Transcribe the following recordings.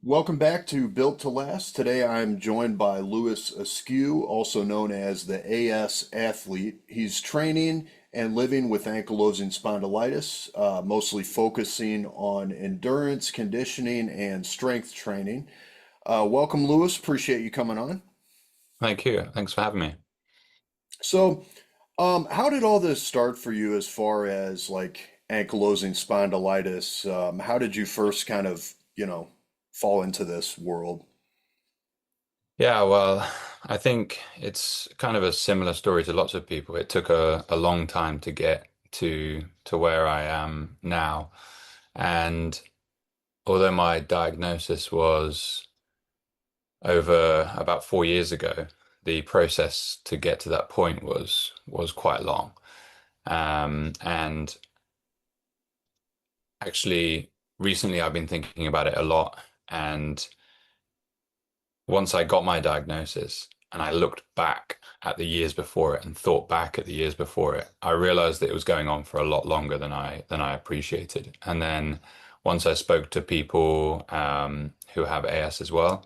Welcome back to Built to Last. Today I'm joined by Lewis Askew, also known as the AS athlete. He's training and living with ankylosing spondylitis, mostly focusing on endurance, conditioning, and strength training. Welcome, Lewis. Appreciate you coming on. Thank you. Thanks for having me. How did all this start for you as far as like ankylosing spondylitis? How did you first kind of, fall into this world? Yeah, well, I think it's kind of a similar story to lots of people. It took a long time to get to where I am now. And although my diagnosis was over about 4 years ago, the process to get to that point was quite long. And actually recently I've been thinking about it a lot. And once I got my diagnosis and I looked back at the years before it and thought back at the years before it, I realized that it was going on for a lot longer than I appreciated. And then once I spoke to people who have AS as well,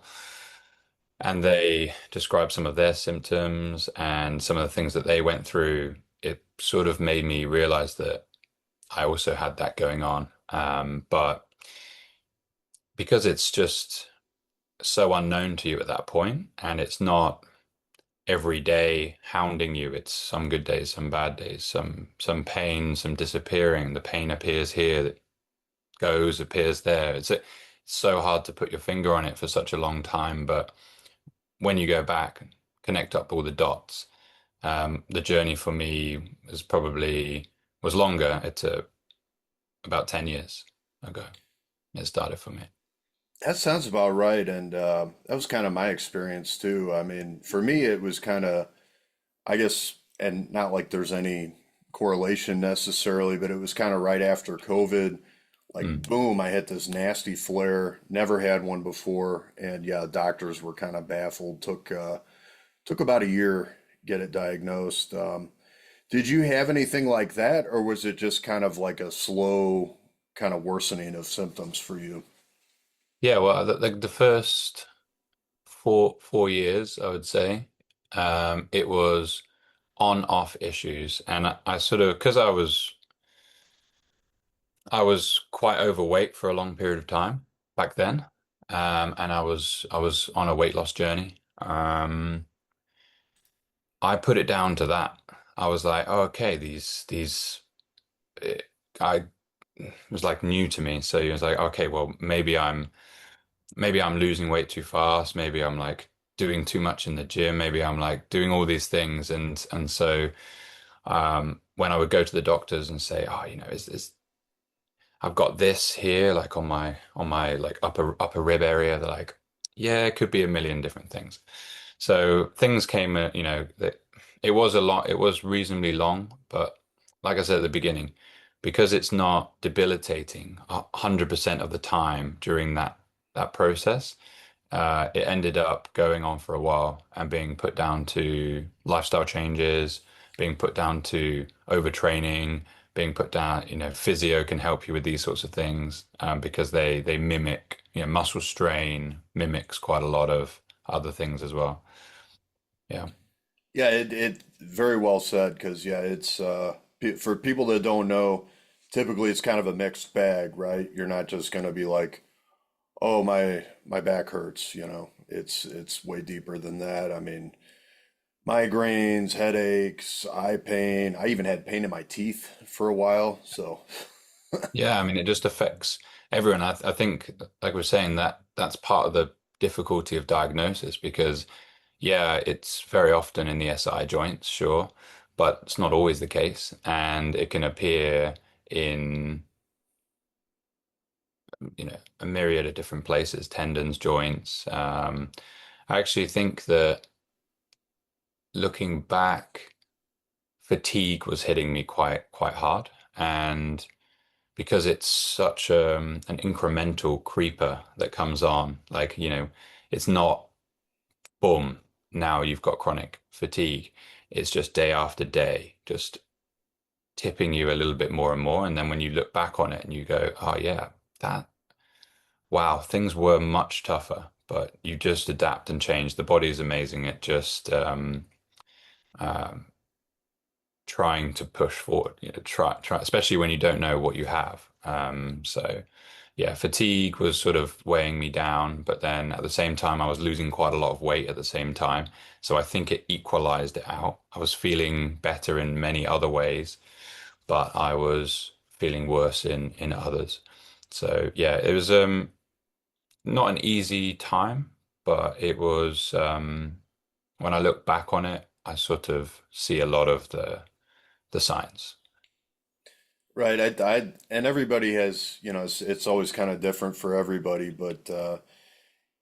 and they described some of their symptoms and some of the things that they went through, it sort of made me realize that I also had that going on. But because it's just so unknown to you at that point, and it's not every day hounding you. It's some good days, some bad days, some pain, some disappearing. The pain appears here, that goes, appears there. It's so hard to put your finger on it for such a long time, but when you go back and connect up all the dots, the journey for me was longer. It's about 10 years ago. It started for me. That sounds about right, and that was kind of my experience too. I mean, for me, it was kind of, I guess, and not like there's any correlation necessarily, but it was kind of right after COVID. Like, Mm. boom, I hit this nasty flare. Never had one before, and yeah, doctors were kind of baffled. Took about a year get it diagnosed. Did you have anything like that, or was it just kind of like a slow kind of worsening of symptoms for you? Yeah, well, the first four years, I would say, it was on-off issues, and I sort of because I was quite overweight for a long period of time back then, and I was on a weight loss journey. I put it down to that. I was like, oh, okay, it, I it was like new to me, so it was like, okay, well, maybe I'm losing weight too fast. Maybe I'm like doing too much in the gym. Maybe I'm like doing all these things. And so when I would go to the doctors and say, oh, is I've got this here, like on my like upper rib area, they're like, yeah, it could be a million different things. So things came, that it was a lot, it was reasonably long, but like I said at the beginning, because it's not debilitating 100% of the time during that process, it ended up going on for a while and being put down to lifestyle changes, being put down to overtraining, being put down, physio can help you with these sorts of things because they mimic, muscle strain mimics quite a lot of other things as well. Yeah. Yeah, it very well said because yeah, it's for people that don't know, typically it's kind of a mixed bag, right? You're not just gonna be like, "Oh, my back hurts," you know. It's way deeper than that. I mean, migraines, headaches, eye pain. I even had pain in my teeth for a while, so Yeah, I mean, it just affects everyone. I think, like we're saying, that's part of the difficulty of diagnosis because, yeah, it's very often in the SI joints, sure, but it's not always the case, and it can appear in, a myriad of different places, tendons, joints. I actually think that looking back, fatigue was hitting me quite hard, and because it's such an incremental creeper that comes on. Like, it's not boom, now you've got chronic fatigue. It's just day after day, just tipping you a little bit more and more. And then when you look back on it and you go, oh yeah, that wow, things were much tougher, but you just adapt and change. The body is amazing at just um, trying to push forward, try, especially when you don't know what you have. So yeah, fatigue was sort of weighing me down, but then at the same time, I was losing quite a lot of weight at the same time. So I think it equalized it out. I was feeling better in many other ways, but I was feeling worse in others. So yeah, it was not an easy time, but it was when I look back on it, I sort of see a lot of the signs. Right. And everybody has, it's always kind of different for everybody, but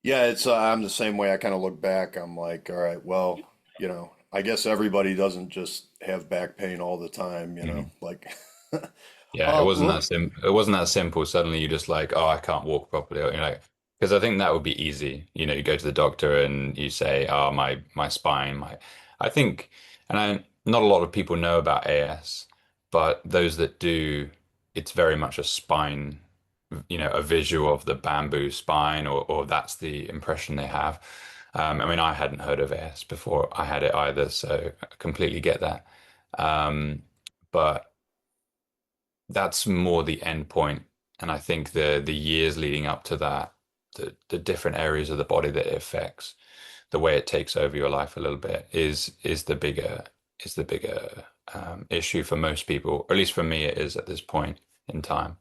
yeah, I'm the same way. I kind of look back. I'm like, all right, well, I guess everybody doesn't just have back pain all the time, Mhm. like, Yeah, it wasn't well, that sim it wasn't that simple. Suddenly you're just like, oh, I can't walk properly. Or, because I think that would be easy. You go to the doctor and you say, oh, my spine, my I think, and not a lot of people know about AS, but those that do, it's very much a spine, a visual of the bamboo spine, or that's the impression they have. I mean, I hadn't heard of AS before I had it either, so I completely get that. Um, but that's more the end point. And I think the years leading up to that, the different areas of the body that it affects, the way it takes over your life a little bit is the bigger issue for most people, or at least for me, it is at this point in time.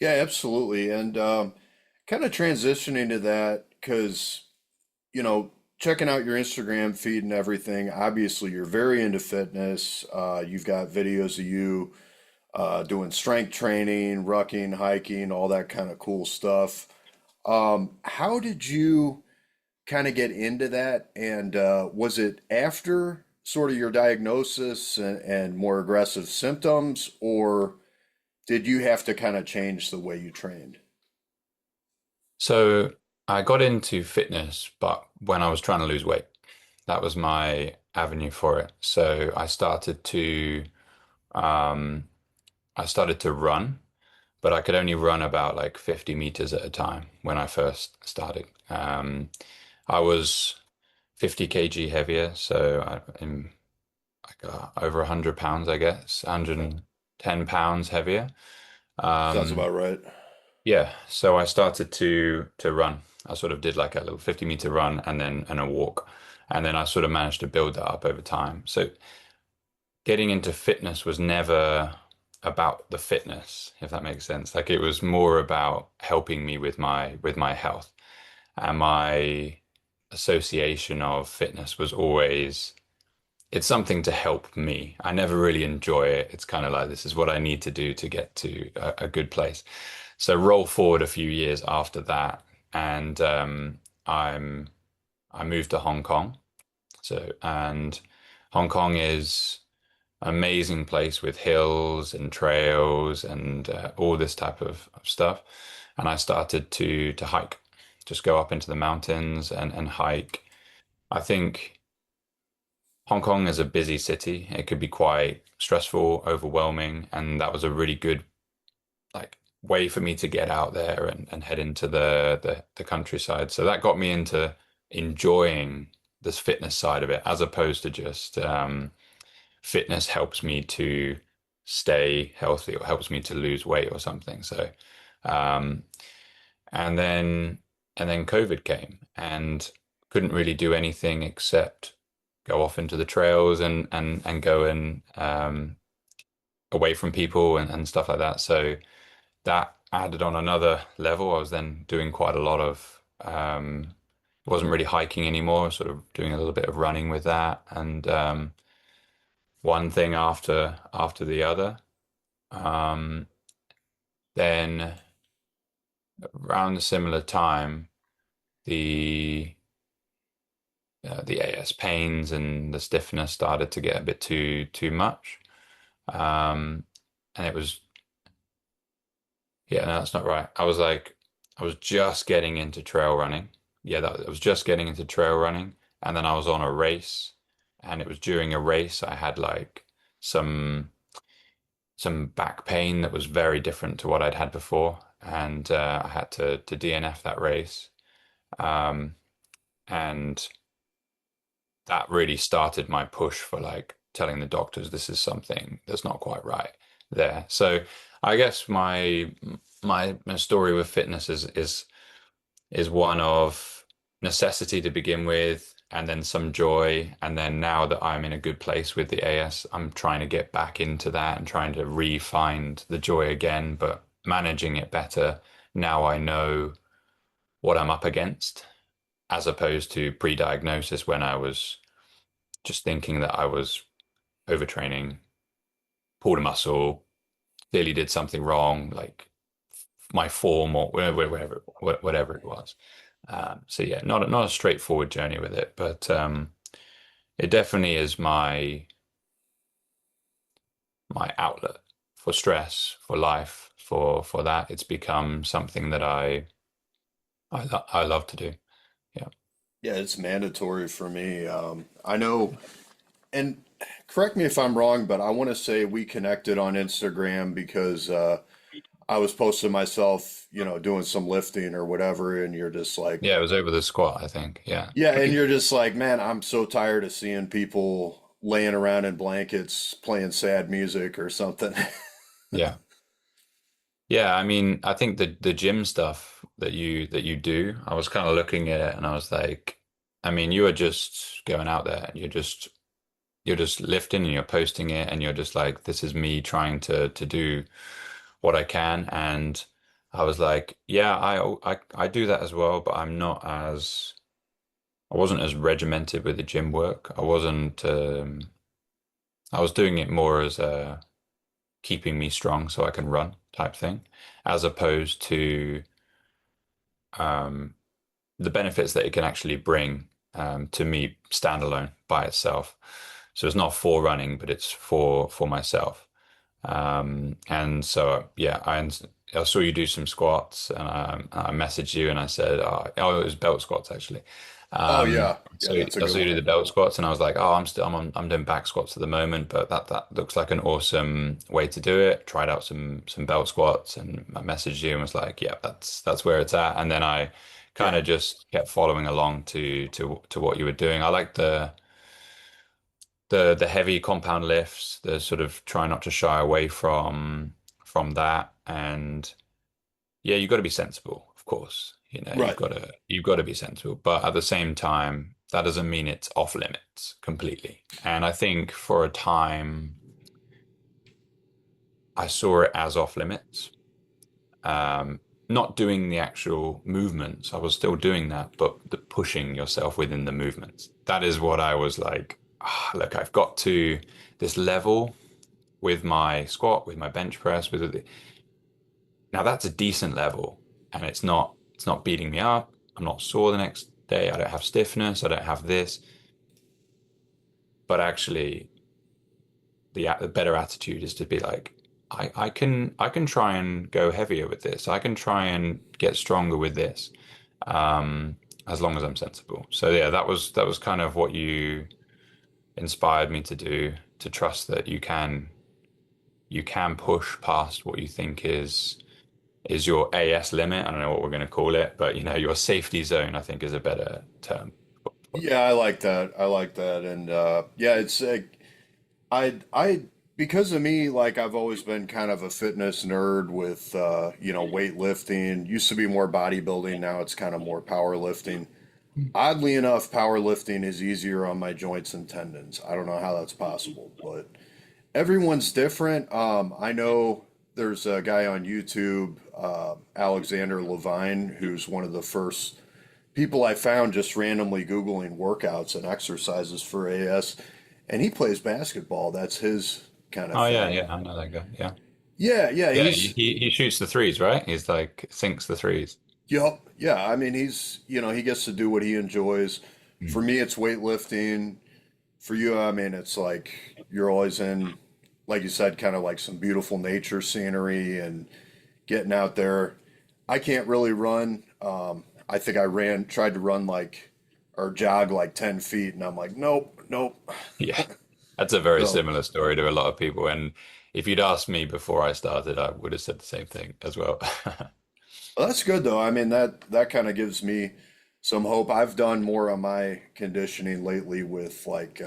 yeah, absolutely. And kind of transitioning to that, because, you know, checking out your Instagram feed and everything, obviously you're very into fitness. You've got videos of you doing strength training, rucking, hiking, all that kind of cool stuff. How did you kind of get into that? And was it after sort of your diagnosis and more aggressive symptoms, or did you have to kind of change the way you trained? So I got into fitness, but when I was trying to lose weight, that was my avenue for it. So um, I started to run, but I could only run about like 50 meters at a time when I first started. I was 50 kg heavier, so I'm like over 100 pounds, I guess, 110 pounds heavier. Sounds Um, about right. yeah, so I started to run. I sort of did like a little 50-meter run and a walk, and then I sort of managed to build that up over time. So getting into fitness was never about the fitness, if that makes sense. Like it was more about helping me with my health. And my association of fitness was always it's something to help me. I never really enjoy it. It's kind of like this is what I need to do to get to a good place. So roll forward a few years after that, and I'm I moved to Hong Kong. And Hong Kong is amazing place with hills and trails and all this type of stuff. And I started to hike, just go up into the mountains and hike. I think Hong Kong is a busy city. It could be quite stressful, overwhelming, and that was a really good like way for me to get out there and head into the countryside. So that got me into enjoying this fitness side of it, as opposed to just fitness helps me to stay healthy or helps me to lose weight or something. So, um, and then and then COVID came and couldn't really do anything except go off into the trails and go and away from people and stuff like that. So that added on another level. I was then doing quite a lot of wasn't really hiking anymore, sort of doing a little bit of running with that and one thing after the other. Um, then around a similar time, the the AS pains and the stiffness started to get a bit too much. Um, and it was yeah, no, that's not right. I was just getting into trail running. Yeah, I was just getting into trail running, and then I was on a race, and it was during a race I had like some some back pain that was very different to what I'd had before, and I had to DNF that race. Um, and that really started my push for like telling the doctors this is something that's not quite right there. So I guess my story with fitness is one of necessity to begin with, and then some joy. And then now that I'm in a good place with the AS, I'm trying to get back into that and trying to re-find the joy again, but managing it better. Now I know what I'm up against, as opposed to pre-diagnosis when I was just thinking that I was overtraining, pulled a muscle, clearly did something wrong, like my form or whatever it was. So yeah, not a straightforward journey with it, but it definitely is my outlet for stress, for life, for that. It's become something that I love to do. Yeah. Yeah, it's mandatory for me. I know, and correct me if I'm wrong, but I want to say we connected on Instagram because I was posting myself, doing some lifting or whatever, and you're just like, Yeah, it was over the squat, I think. Yeah. yeah, and you're just like, man, I'm so tired of seeing people laying around in blankets playing sad music or something. Yeah. Yeah, I mean, I think the gym stuff that you do, I was kind of looking at it and I was like, I mean, you are just going out there and you're just lifting and you're posting it and you're just like, this is me trying to do what I can. And I was like, yeah, I do that as well, but I wasn't as regimented with the gym work. I was doing it more as a keeping me strong so I can run type thing, as opposed to um, the benefits that it can actually bring to me standalone by itself. So it's not for running, but it's for myself. And so yeah, I saw you do some squats, and I messaged you and I said, it was belt squats actually. Oh Um, yeah, yeah, so that's a I good saw you do one. the belt squats, and I was like, oh, I'm doing back squats at the moment, but that looks like an awesome way to do it. Tried out some belt squats, and I messaged you and was like, yeah, that's where it's at. And then I kind Yeah, of just kept following along to what you were doing. I like the heavy compound lifts, the sort of try not to shy away from that. And yeah, you've got to be sensible, of course. right. You've got to be sensible, but at the same time, that doesn't mean it's off limits completely. And I think for a time, I saw it as off limits. Not doing the actual movements, I was still doing that, but the pushing yourself within the movements. That is what I was like, look, I've got to this level with my squat, with my bench press, now that's a decent level, and it's not beating me up. I'm not sore the next day. I don't have stiffness. I don't have this. But actually, the better attitude is to be like, I can try and go heavier with this. I can try and get stronger with this, as long as I'm sensible. So yeah, that was kind of what you inspired me to do, to trust that you can push past what you think is your AS limit. I don't know what we're going to call it, but your safety zone, I think, is a better term for it. Yeah, I like that. I like that, and yeah, it's I because of me, like I've always been kind of a fitness nerd with weightlifting. Used to be more bodybuilding, now it's kind of more powerlifting. Oddly enough, powerlifting is easier on my joints and tendons. I don't know how that's possible, but everyone's different. I know there's a guy on YouTube, Alexander Levine, who's one of the first people I found just randomly Googling workouts and exercises for AS, and he plays basketball. That's his kind of Oh yeah, thing. yeah, I know that guy. Yeah, Yeah, yeah, yeah. He shoots the threes, right? He's like sinks the threes. yep, yeah. I mean, he gets to do what he enjoys. For Mm. me, it's weightlifting. For you, I mean, it's like you're always in, like you said, kind of like some beautiful nature scenery and getting out there. I can't really run. I think tried to run like, or jog like 10 feet, and I'm like, nope, nope. Yeah, that's a very So, similar story to a lot of people, and if you'd asked me before I started, I would have said the same thing as well. Well, that's good though. I mean, that kind of gives me some hope. I've done more on my conditioning lately with like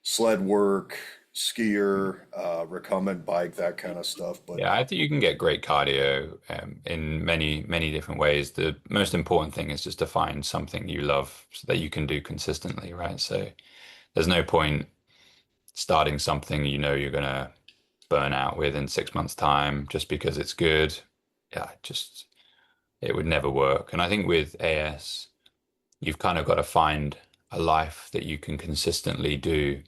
sled work, skier, recumbent bike, that kind of stuff. But Yeah, I think you can get great cardio in many different ways. The most important thing is just to find something you love so that you can do consistently, right? So there's no point starting something you know you're gonna burn out with in 6 months' time just because it's good. Yeah, just it would never work. And I think with AS, you've kind of got to find a life that you can consistently do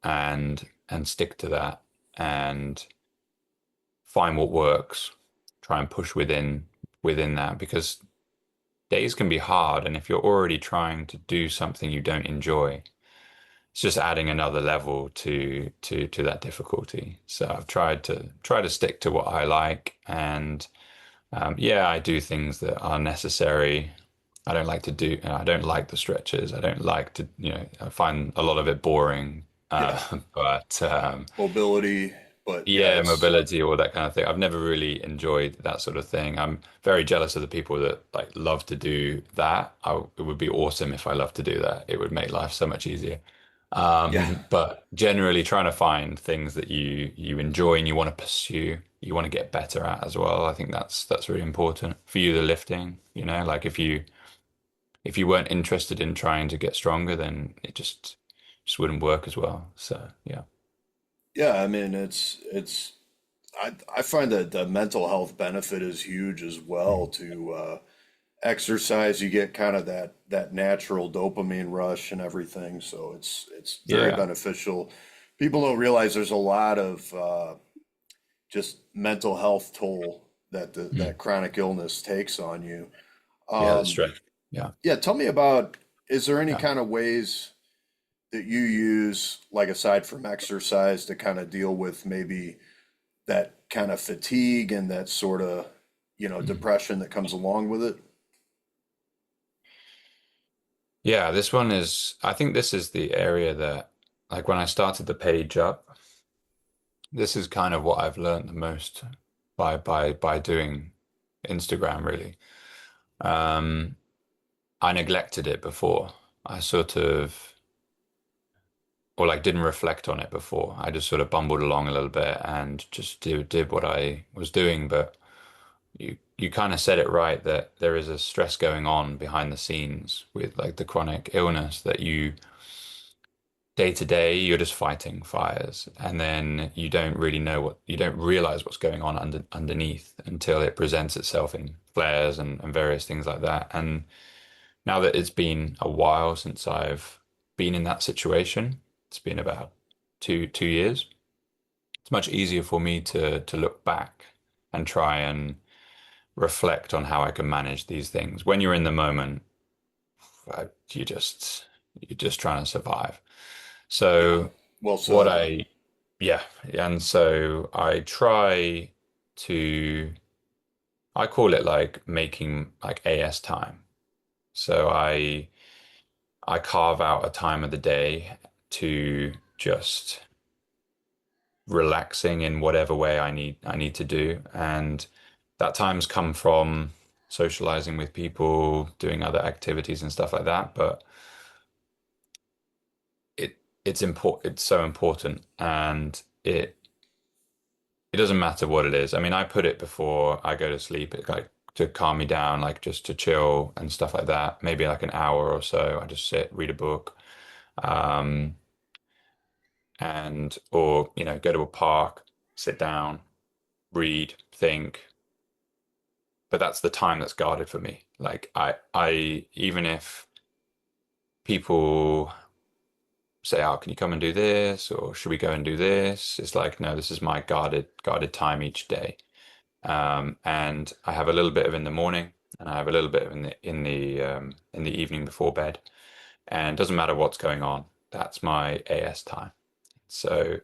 and stick to that and find what works. Try and push within that because days can be hard, and if you're already trying to do something you don't enjoy, it's just adding another level to that difficulty. So I've tried to stick to what I like, and yeah, I do things that are necessary. I don't like the stretches. I don't like to, I find a lot of it boring. yeah, But mobility. But yeah, yeah, it's mobility, all that kind of thing. I've never really enjoyed that sort of thing. I'm very jealous of the people that like love to do that. It would be awesome if I loved to do that. It would make life so much easier. yeah, But generally trying to find things that you enjoy and you want to pursue, you want to get better at as well. I think that's really important for you, the lifting, like if you weren't interested in trying to get stronger, then it just wouldn't work as well. So yeah. yeah. I mean, it's. I find that the mental health benefit is huge as well Mm. to exercise. You get kind of that natural dopamine rush and everything, so it's very Yeah. beneficial. People don't realize there's a lot of just mental health toll that that Mm. chronic illness takes on you. Yeah, the Um, stress. Yeah. yeah, tell me about, is there any Yeah. kind of ways that you use, like aside from exercise, to kind of deal with maybe that kind of fatigue and that sort of, Mm. depression that comes along with it? Yeah, this one is, I think this is the area that, like when I started the page up, this is kind of what I've learned the most by doing Instagram, really. Um, I neglected it before. I sort of, or like didn't reflect on it before. I just sort of bumbled along a little bit and just did what I was doing. But you kind of said it right that there is a stress going on behind the scenes with like the chronic illness that you day to day you're just fighting fires and then you don't realize what's going on underneath until it presents itself in flares and various things like that. And now that it's been a while since I've been in that situation, it's been about two years. It's much easier for me to look back and try and reflect on how I can manage these things. When you're in the moment, you're just trying to survive. Yeah, So well what said. I yeah, and so I try to I call it like making like AS time. So I carve out a time of the day to just relaxing in whatever way I need to do. And that time's come from socializing with people, doing other activities and stuff like that. But it's so important and it doesn't matter what it is. I mean, I put it before I go to sleep, like to calm me down, like just to chill and stuff like that. Maybe like an hour or so. I just sit, read a book, um, and or go to a park, sit down, read, think. But that's the time that's guarded for me. Like I even if people say, "Oh, can you come and do this?" or "Should we go and do this?" It's like, no, this is my guarded time each day. And I have a little bit of in the morning, and I have a little bit of in the evening before bed. And it doesn't matter what's going on. That's my AS time. So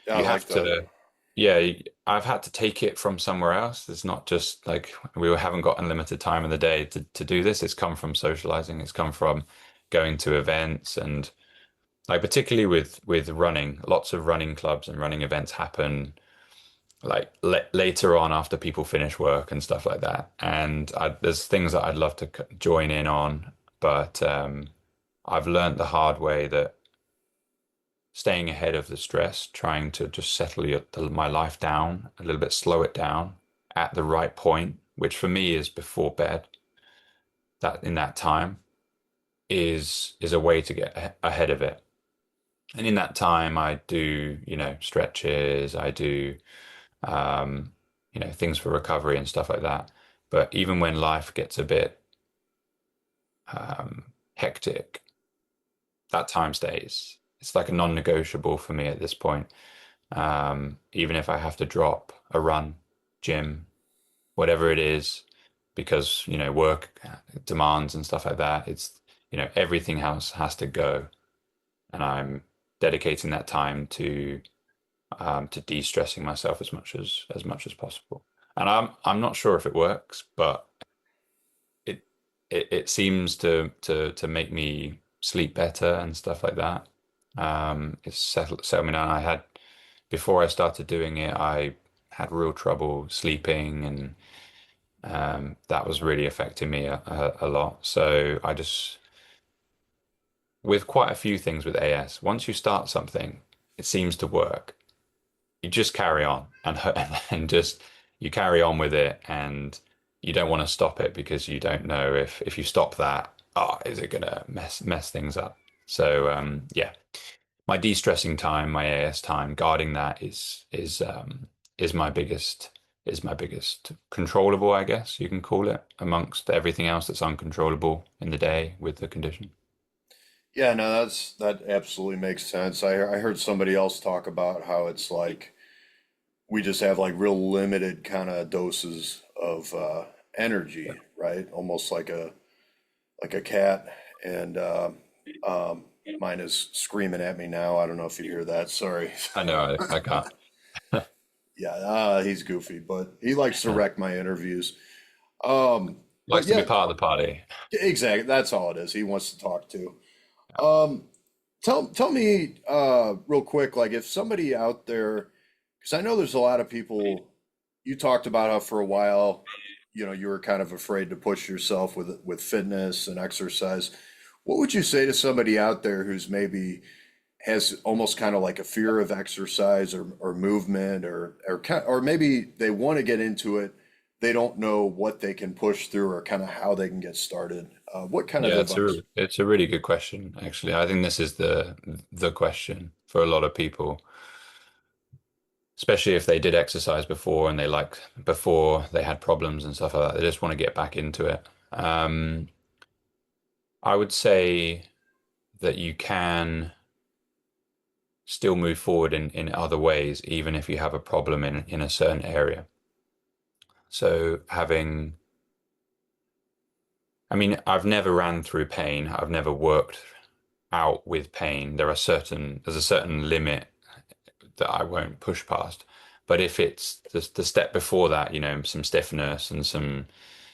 Yeah, I you like have that. to, yeah, I've had to take it from somewhere else. It's not just like we haven't got unlimited time in the day to do this. It's come from socializing. It's come from going to events and like particularly with running, lots of running clubs and running events happen. like later on after people finish work and stuff like that. And there's things that I'd love to join in on, but I've learned the hard way that staying ahead of the stress, trying to just settle my life down a little bit, slow it down at the right point, which for me is before bed, that in that time is a way to get ahead of it. And in that time, I do, stretches, I do, um, things for recovery and stuff like that. But even when life gets a bit hectic, that time stays. It's like a non-negotiable for me at this point. Even if I have to drop a run, gym, whatever it is, because, work demands and stuff like that, everything has to go. And I'm dedicating that time to de-stressing myself as much as possible. And I'm not sure if it works, but it it seems to make me sleep better and stuff like that. It's settled me down. I had before I started doing it, I had real trouble sleeping, and that was really affecting me a lot. So I just, with quite a few things with AS, once you start something, it seems to work. You just carry on and just you carry on with it, and you don't want to stop it because you don't know if you stop that, is it gonna mess things up? So yeah, my de-stressing time, my AS time, guarding that is my biggest controllable, I guess you can call it, amongst everything else that's uncontrollable in the day with the condition. Yeah, no, that absolutely makes sense. I heard somebody else talk about how it's like we just have like real limited kind of doses of energy, right? Almost like a cat. And mine is screaming at me now. I don't know if you hear that. Sorry. I know I can't. Yeah, he's goofy, but he likes to wreck my interviews. But Likes to be yeah, part of the party. exactly. That's all it is. He wants to talk to. Um, tell me real quick, like if somebody out there, because I know there's a lot of people. You talked about how for a while, you were kind of afraid to push yourself with fitness and exercise. What would you say to somebody out there who's maybe has almost kind of like a fear of exercise or movement or maybe they want to get into it, they don't know what they can push through or kind of how they can get started. What kind of Yeah, it's advice? a really good question, actually. I think this is the question for a lot of people, especially if they did exercise before and before they had problems and stuff like that. They just want to get back into it. I would say that you can still move forward in other ways, even if you have a problem in a certain area. So I mean, I've never ran through pain. I've never worked out with pain. There's a certain limit that I won't push past. But if it's the step before that, some stiffness and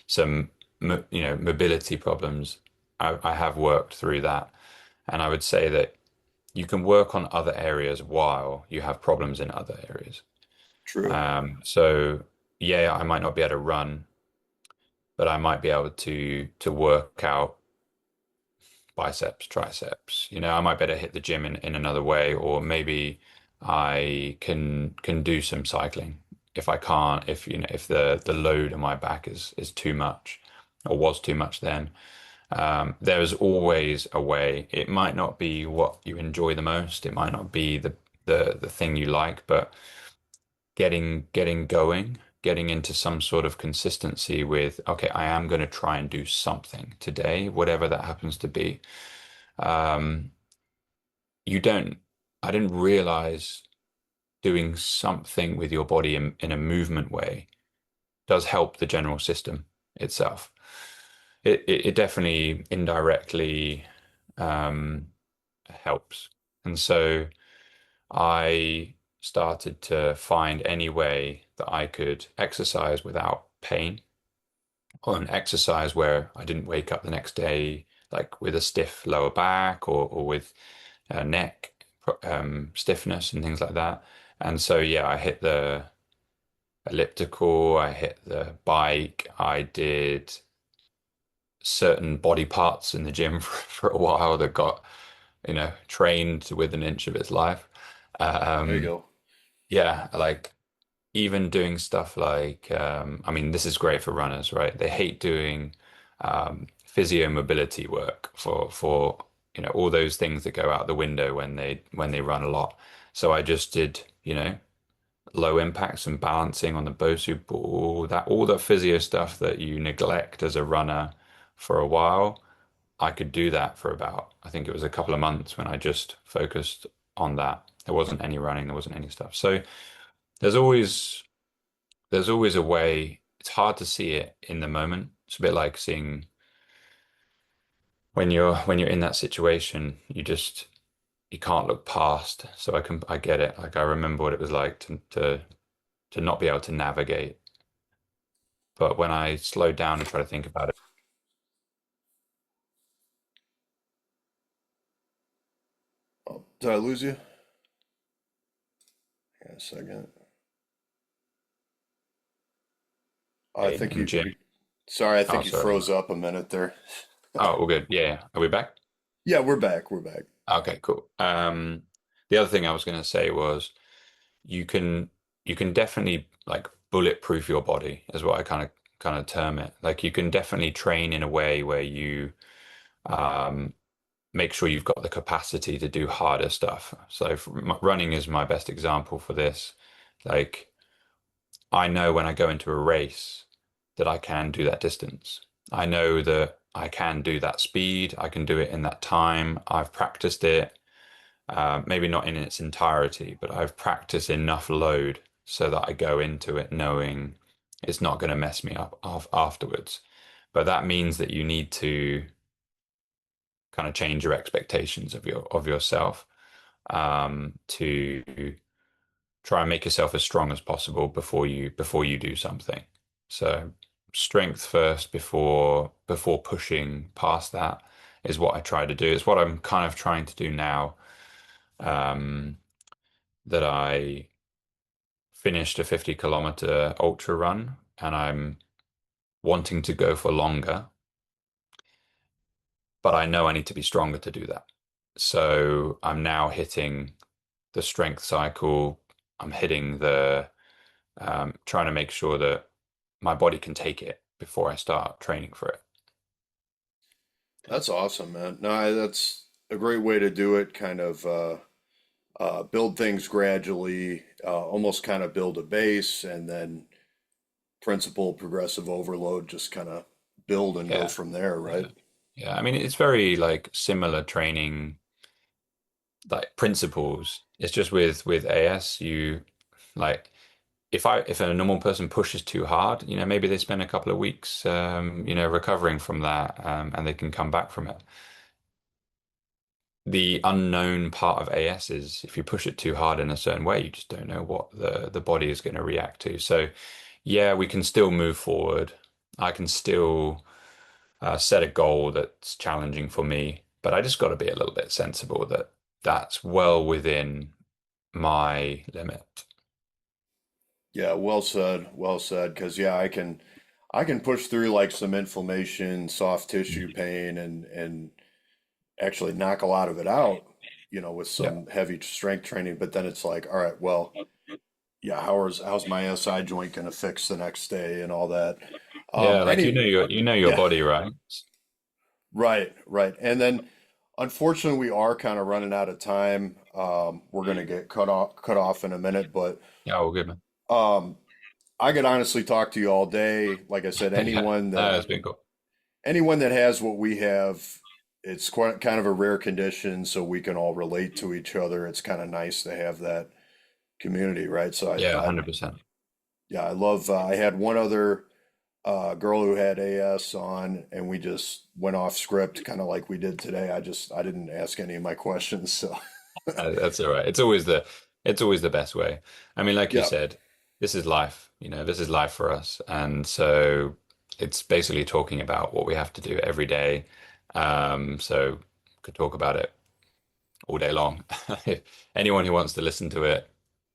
some mobility problems, I have worked through that, and I would say that you can work on other areas while you have problems in other areas. True. So yeah, I might not be able to run, but I might be able to work out biceps, triceps. I might better hit the gym in another way, or maybe I can do some cycling. If I can't, if the load on my back is too much or was too much then, there is always a way. It might not be what you enjoy the most. It might not be the thing you like, but getting going, getting into some sort of consistency with, okay, I am going to try and do something today, whatever that happens to be. Um, you don't, I didn't realize doing something with your body in a movement way does help the general system itself. It definitely indirectly um, helps. And so I started to find any way that I could exercise without pain, or an exercise where I didn't wake up the next day like with a stiff lower back or with neck stiffness and things like that. And so yeah, I hit elliptical, I hit the bike, I did certain body parts in the gym for a while that got, trained with an inch of its life. There you Um, go. yeah, like even doing stuff like, I mean, this is great for runners, right? They hate doing physio mobility work for all those things that go out the window when they run a lot. So I just did, low impacts and balancing on the Bosu ball, that all the physio stuff that you neglect as a runner for a while. I could do that for about, I think it was a couple of months when I just focused on that. There wasn't any running, there wasn't any stuff. So there's always there's always a way. It's hard to see it in the moment. It's a bit like seeing when you're in that situation, you can't look past. So I get it. Like I remember what it was like to not be able to navigate. But when I slow down and try to think about it, Oh, did I lose you? Hang on a second. I think in the gym. sorry, I Oh, think you sorry. froze up a minute there. Oh, all good. Yeah, yeah. Are we back? Yeah, we're back. We're back. Okay, cool. The other thing I was going to say was you can you can definitely like bulletproof your body is what I kind of term it. Like you can definitely train in a way where you um, make sure you've got the capacity to do harder stuff. So running is my best example for this. Like I know when I go into a race that I can do that distance. I know that I can do that speed. I can do it in that time. I've practiced it. Maybe not in its entirety, but I've practiced enough load so that I go into it knowing it's not going to mess me up afterwards. But that means that you need to kind of change your expectations of yourself to try and make yourself as strong as possible before you do something. So strength first before pushing past that is what I try to do. It's what I'm kind of trying to do now. Um, that I finished a 50-kilometer ultra run and I'm wanting to go for longer, but I know I need to be stronger to do that. So I'm now hitting the strength cycle. I'm hitting trying to make sure that my body can take it before I start training for it. That's awesome, man. No, that's a great way to do it. Kind of build things gradually, almost kind of build a base, and then principal progressive overload. Just kind of build and go Yeah, from there, yeah, right? yeah. I mean, it's very like similar training like principles. It's just with AS, you like if a normal person pushes too hard, maybe they spend a couple of weeks, recovering from that, and they can come back from it. The unknown part of AS is if you push it too hard in a certain way, you just don't know what the body is going to react to. So, yeah, we can still move forward. I can still set a goal that's challenging for me, but I just got to be a little bit sensible that that's well within my limit. Yeah, well said. Well said. Because yeah, I can push through like some inflammation, soft tissue Mhm. pain, and actually knock a lot of it out, with Yeah. some heavy strength training. But then it's like, all right, well, yeah, how's my SI joint gonna fix the next day and all that. Yeah, like you know your Yeah, body, right? right, right. And then unfortunately we are kind of running out of time. We're gonna get cut off in a minute, but Yeah, all good, man. um I could honestly talk to you all day. Like I said, Yeah, no, it's been cool. anyone that has what we have, it's quite kind of a rare condition, so we can all relate to each other. It's kind of nice to have that community, right? So Yeah, I 100%. yeah, I love. I had one other girl who had AS on, and we just went off script, kind of like we did today. I didn't ask any of my questions, so That's all right. It's always the best way. I mean, like you yeah, said, this is life. This is life for us, and so it's basically talking about what we have to do every day. So could talk about it all day long. Anyone who wants to listen to it,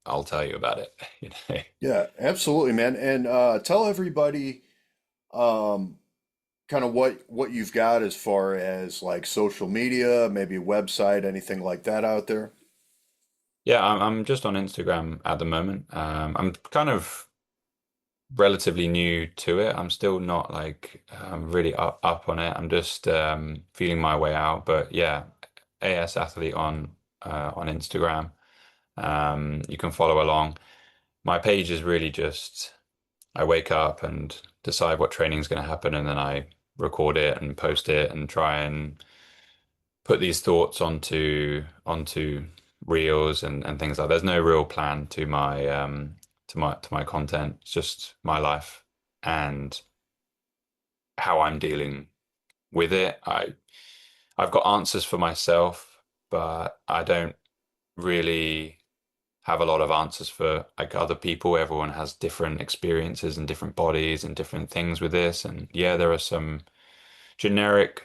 I'll tell you about it. You know. Yeah, absolutely, man. And tell everybody um, kind of what you've got as far as like social media, maybe website, anything like that out there. Yeah, I'm just on Instagram at the moment. I'm kind of relatively new to it. I'm still not like really up on it. I'm just feeling my way out. But yeah, AS Athlete on Instagram. You can follow along. My page is really just I wake up and decide what training is going to happen, and then I record it and post it and try and put these thoughts onto reels and things like. There's no real plan to my content. It's just my life and how I'm dealing with it. I've got answers for myself, but I don't really have a lot of answers for like other people. Everyone has different experiences and different bodies and different things with this. And yeah, there are some generic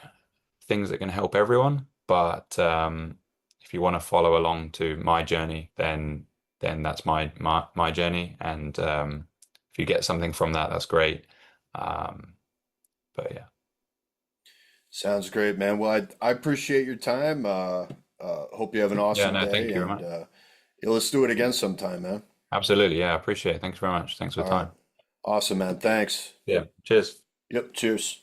things that can help everyone. But if you want to follow along to my journey, then that's my journey. And if you get something from that, that's great. Um, but yeah, Sounds great, man. Well, I appreciate your time. Hope you have an yeah, awesome no, thank day, you very and much. yeah, let's do it again sometime, man. Absolutely, yeah, I appreciate it. Thanks very much. Thanks for All the right. time. Awesome, man. Thanks. Yeah, cheers. Yep. Cheers.